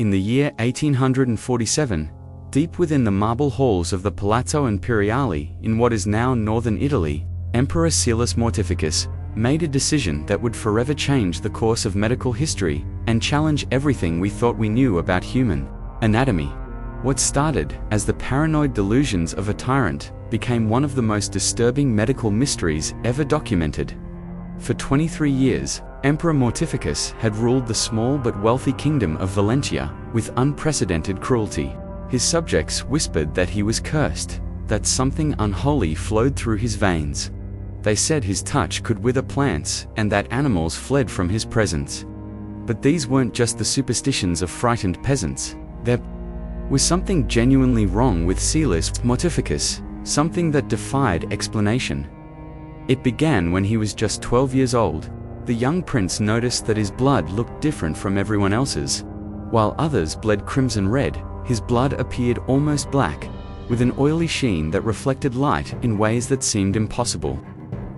In the year 1847, deep within the marble halls of the Palazzo Imperiale in what is now northern Italy, Emperor Caelus Mortificus made a decision that would forever change the course of medical history and challenge everything we thought we knew about human anatomy. What started as the paranoid delusions of a tyrant became one of the most disturbing medical mysteries ever documented. For 23 years, Emperor Mortificus had ruled the small but wealthy kingdom of Valentia with unprecedented cruelty. His subjects whispered that he was cursed, that something unholy flowed through his veins. They said his touch could wither plants and that animals fled from his presence. But these weren't just the superstitions of frightened peasants. There was something genuinely wrong with Caelus Mortificus, something that defied explanation. It began when he was just 12 years old. The young prince noticed that his blood looked different from everyone else's. While others bled crimson red, his blood appeared almost black, with an oily sheen that reflected light in ways that seemed impossible.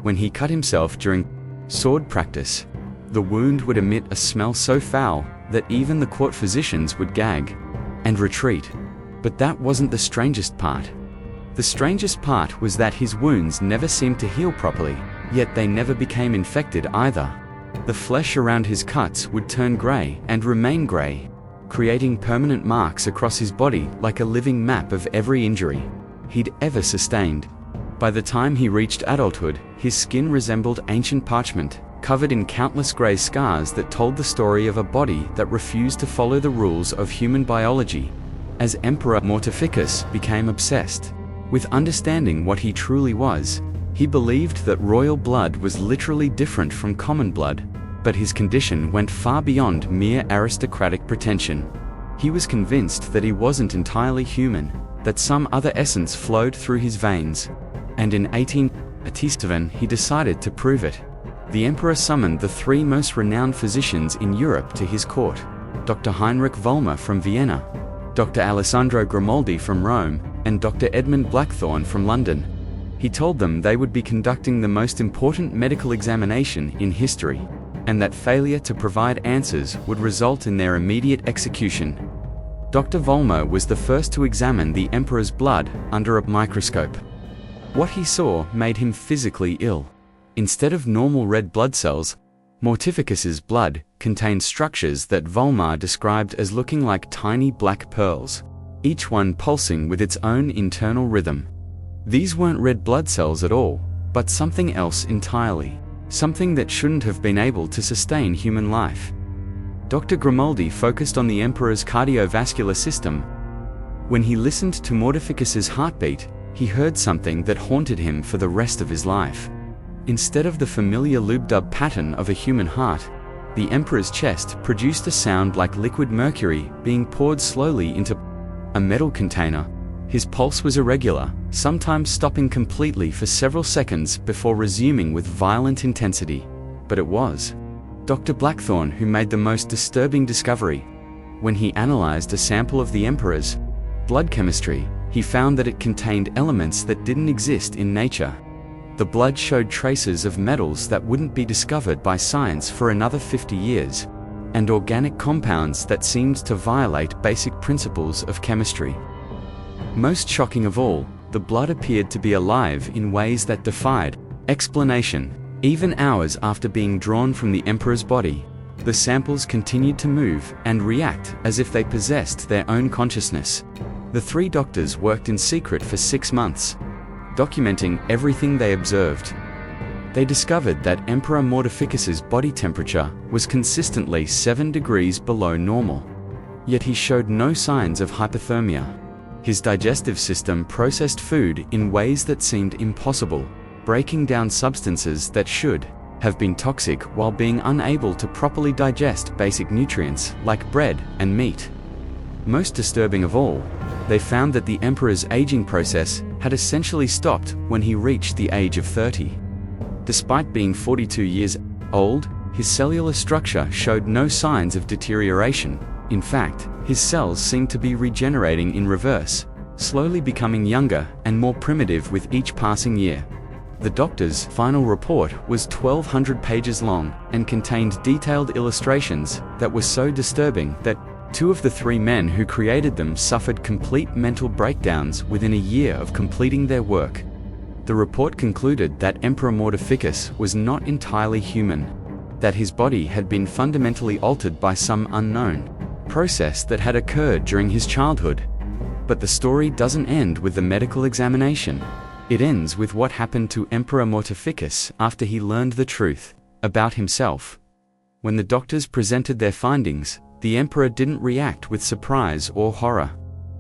When he cut himself during sword practice, the wound would emit a smell so foul that even the court physicians would gag and retreat. But that wasn't the strangest part. The strangest part was that his wounds never seemed to heal properly, yet they never became infected either. The flesh around his cuts would turn grey and remain grey, creating permanent marks across his body like a living map of every injury he'd ever sustained. By the time he reached adulthood, his skin resembled ancient parchment, covered in countless grey scars that told the story of a body that refused to follow the rules of human biology. As Emperor Mortificus became obsessed with understanding what he truly was, he believed that royal blood was literally different from common blood, but his condition went far beyond mere aristocratic pretension. He was convinced that he wasn't entirely human, that some other essence flowed through his veins. And in 1887 he decided to prove it. The emperor summoned the three most renowned physicians in Europe to his court: Dr. Heinrich Vollmer from Vienna, Dr. Alessandro Grimaldi from Rome, and Dr. Edmund Blackthorne from London. He told them they would be conducting the most important medical examination in history, and that failure to provide answers would result in their immediate execution. Dr. Vollmer was the first to examine the emperor's blood under a microscope. What he saw made him physically ill. Instead of normal red blood cells, Mortificus's blood contained structures that Vollmer described as looking like tiny black pearls, each one pulsing with its own internal rhythm. These weren't red blood cells at all, but something else entirely, something that shouldn't have been able to sustain human life. Dr. Grimaldi focused on the emperor's cardiovascular system. When he listened to Mortificus's heartbeat, he heard something that haunted him for the rest of his life. Instead of the familiar lube-dub pattern of a human heart, the emperor's chest produced a sound like liquid mercury being poured slowly into a metal container. His pulse was irregular, sometimes stopping completely for several seconds before resuming with violent intensity. But it was Dr. Blackthorne who made the most disturbing discovery. When he analyzed a sample of the emperor's blood chemistry, he found that it contained elements that didn't exist in nature. The blood showed traces of metals that wouldn't be discovered by science for another 50 years, and organic compounds that seemed to violate basic principles of chemistry. Most shocking of all, the blood appeared to be alive in ways that defied explanation. Even hours after being drawn from the emperor's body, the samples continued to move and react as if they possessed their own consciousness. The three doctors worked in secret for 6 months, documenting everything they observed. They discovered that Emperor Mortificus's body temperature was consistently 7 degrees below normal. Yet he showed no signs of hypothermia. His digestive system processed food in ways that seemed impossible, breaking down substances that should have been toxic while being unable to properly digest basic nutrients like bread and meat. Most disturbing of all, they found that the emperor's aging process had essentially stopped when he reached the age of 30. Despite being 42 years old, his cellular structure showed no signs of deterioration. In fact, his cells seemed to be regenerating in reverse, slowly becoming younger and more primitive with each passing year. The doctor's final report was 1,200 pages long and contained detailed illustrations that were so disturbing that Two of the three men who created them suffered complete mental breakdowns within a year of completing their work. The report concluded that Emperor Mortificus was not entirely human, that his body had been fundamentally altered by some unknown process that had occurred during his childhood. But the story doesn't end with the medical examination. It ends with what happened to Emperor Mortificus after he learned the truth about himself. When the doctors presented their findings, the emperor didn't react with surprise or horror.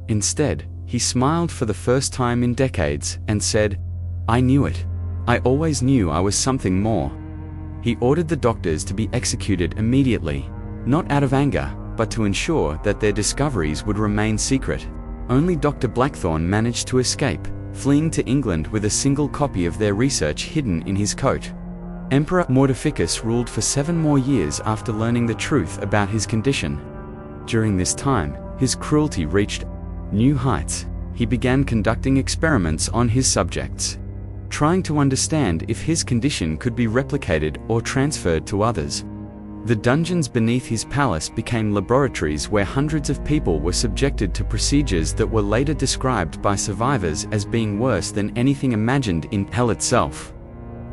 Instead, he smiled for the first time in decades and said, "I knew it. I always knew I was something more." He ordered the doctors to be executed immediately, not out of anger, but to ensure that their discoveries would remain secret. Only Dr. Blackthorne managed to escape, fleeing to England with a single copy of their research hidden in his coat. Emperor Mortificus ruled for 7 more years after learning the truth about his condition. During this time, his cruelty reached new heights. He began conducting experiments on his subjects, trying to understand if his condition could be replicated or transferred to others. The dungeons beneath his palace became laboratories where hundreds of people were subjected to procedures that were later described by survivors as being worse than anything imagined in hell itself.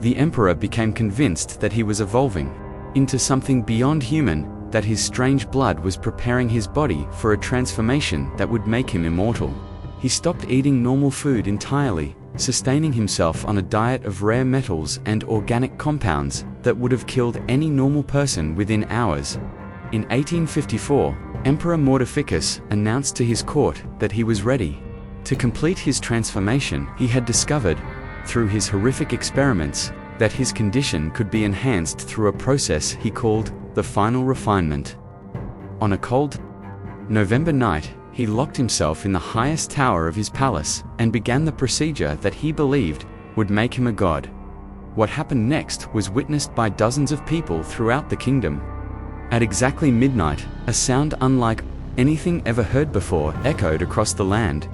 The emperor became convinced that he was evolving into something beyond human, that his strange blood was preparing his body for a transformation that would make him immortal. He stopped eating normal food entirely, sustaining himself on a diet of rare metals and organic compounds that would have killed any normal person within hours. In 1854, Emperor Mortificus announced to his court that he was ready to complete his transformation. He had discovered, through his horrific experiments, that his condition could be enhanced through a process he called the final refinement. On a cold November night, he locked himself in the highest tower of his palace and began the procedure that he believed would make him a god. What happened next was witnessed by dozens of people throughout the kingdom. At exactly midnight, a sound unlike anything ever heard before echoed across the land.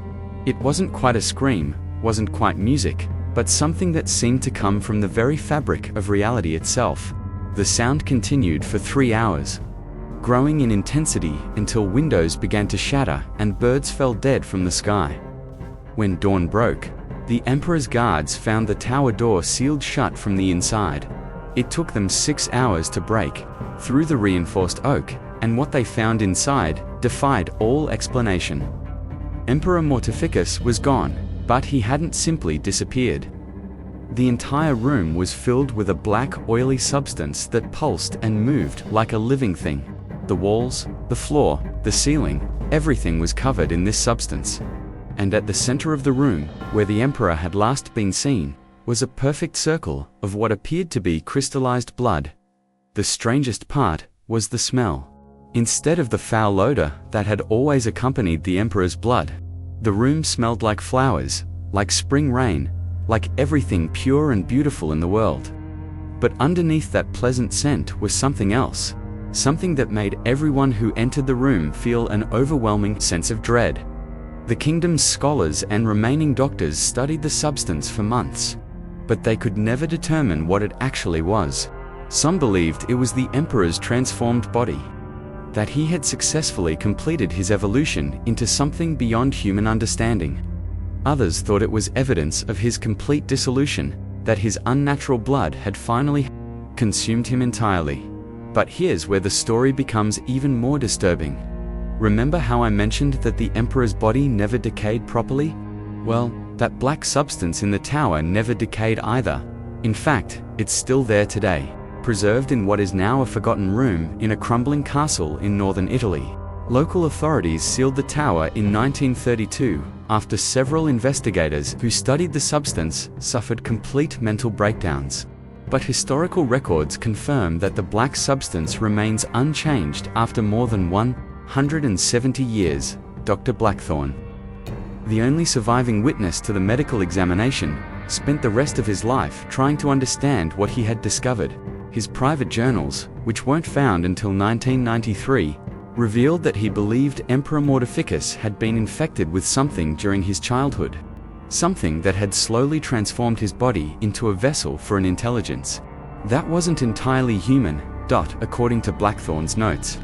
It wasn't quite a scream, wasn't quite music, but something that seemed to come from the very fabric of reality itself. The sound continued for 3 hours, growing in intensity until windows began to shatter and birds fell dead from the sky. When dawn broke, the emperor's guards found the tower door sealed shut from the inside. It took them 6 hours to break through the reinforced oak, and what they found inside defied all explanation. Emperor Mortificus was gone, but he hadn't simply disappeared. The entire room was filled with a black, oily substance that pulsed and moved like a living thing. The walls, the floor, the ceiling, everything was covered in this substance. And at the center of the room, where the emperor had last been seen, was a perfect circle of what appeared to be crystallized blood. The strangest part was the smell. Instead of the foul odor that had always accompanied the emperor's blood, the room smelled like flowers, like spring rain, like everything pure and beautiful in the world. But underneath that pleasant scent was something else, something that made everyone who entered the room feel an overwhelming sense of dread. The kingdom's scholars and remaining doctors studied the substance for months, but they could never determine what it actually was. Some believed it was the emperor's transformed body, that he had successfully completed his evolution into something beyond human understanding. Others thought it was evidence of his complete dissolution, that his unnatural blood had finally consumed him entirely. But here's where the story becomes even more disturbing. Remember how I mentioned that the emperor's body never decayed properly? Well, that black substance in the tower never decayed either. In fact, it's still there today, preserved in what is now a forgotten room in a crumbling castle in northern Italy. Local authorities sealed the tower in 1932 after several investigators who studied the substance suffered complete mental breakdowns. But historical records confirm that the black substance remains unchanged after more than 170 years. Dr. Blackthorne, the only surviving witness to the medical examination, spent the rest of his life trying to understand what he had discovered. His private journals, which weren't found until 1993, revealed that he believed Emperor Mortificus had been infected with something during his childhood, something that had slowly transformed his body into a vessel for an intelligence that wasn't entirely human, according to Blackthorne's notes.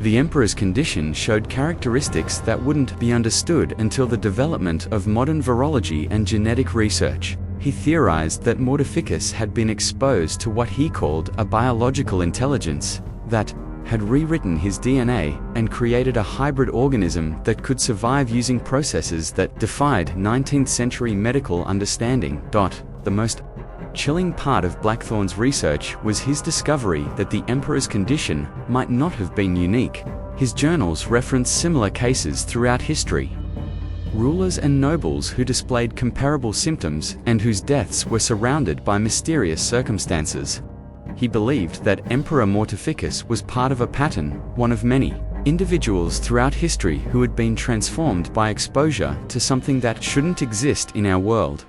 The emperor's condition showed characteristics that wouldn't be understood until the development of modern virology and genetic research. He theorized that Mortificus had been exposed to what he called a biological intelligence that had rewritten his DNA and created a hybrid organism that could survive using processes that defied 19th century medical understanding. The most chilling part of Blackthorne's research was his discovery that the emperor's condition might not have been unique. His journals reference similar cases throughout history. Rulers and nobles who displayed comparable symptoms and whose deaths were surrounded by mysterious circumstances. He believed that Emperor Mortificus was part of a pattern, one of many individuals throughout history who had been transformed by exposure to something that shouldn't exist in our world.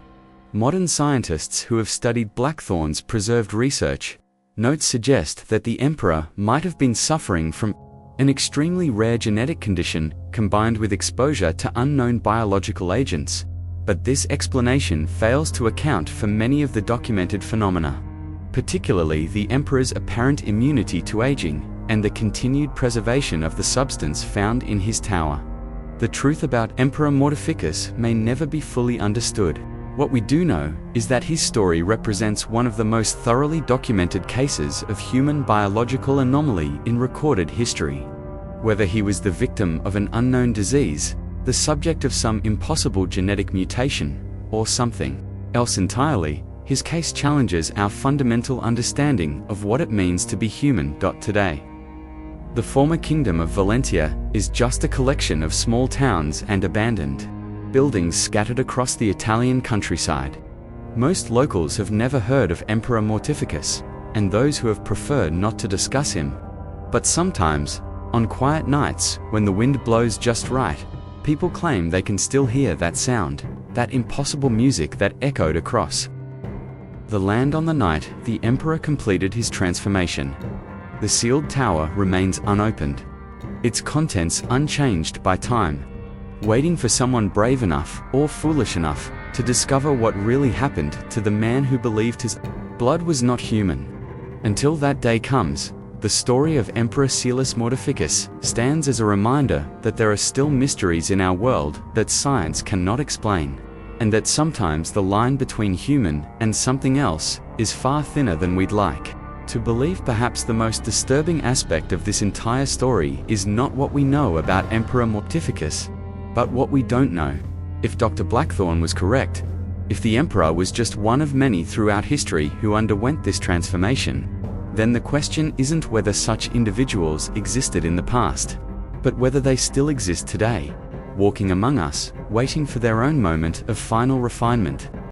Modern scientists who have studied Blackthorne's preserved research notes suggest that the emperor might have been suffering from an extremely rare genetic condition combined with exposure to unknown biological agents, but this explanation fails to account for many of the documented phenomena, particularly the emperor's apparent immunity to aging and the continued preservation of the substance found in his tower. The truth about Emperor Mortificus may never be fully understood. What we do know is that his story represents one of the most thoroughly documented cases of human biological anomaly in recorded history. Whether he was the victim of an unknown disease, the subject of some impossible genetic mutation, or something else entirely, his case challenges our fundamental understanding of what it means to be human. Today, the former kingdom of Valentia is just a collection of small towns and abandoned buildings scattered across the Italian countryside. Most locals have never heard of Emperor Mortificus, and those who have preferred not to discuss him. But sometimes, on quiet nights, when the wind blows just right, people claim they can still hear that sound, that impossible music that echoed across the land on the night the emperor completed his transformation. The sealed tower remains unopened, its contents unchanged by time, waiting for someone brave enough or foolish enough to discover what really happened to the man who believed his blood was not human. Until that day comes, the story of Emperor Silas Mortificus stands as a reminder that there are still mysteries in our world that science cannot explain, and that sometimes the line between human and something else is far thinner than we'd like to believe. Perhaps the most disturbing aspect of this entire story is not what we know about Emperor Mortificus, but what we don't know. If Dr. Blackthorne was correct, if the emperor was just one of many throughout history who underwent this transformation, then the question isn't whether such individuals existed in the past, but whether they still exist today, walking among us, waiting for their own moment of final refinement.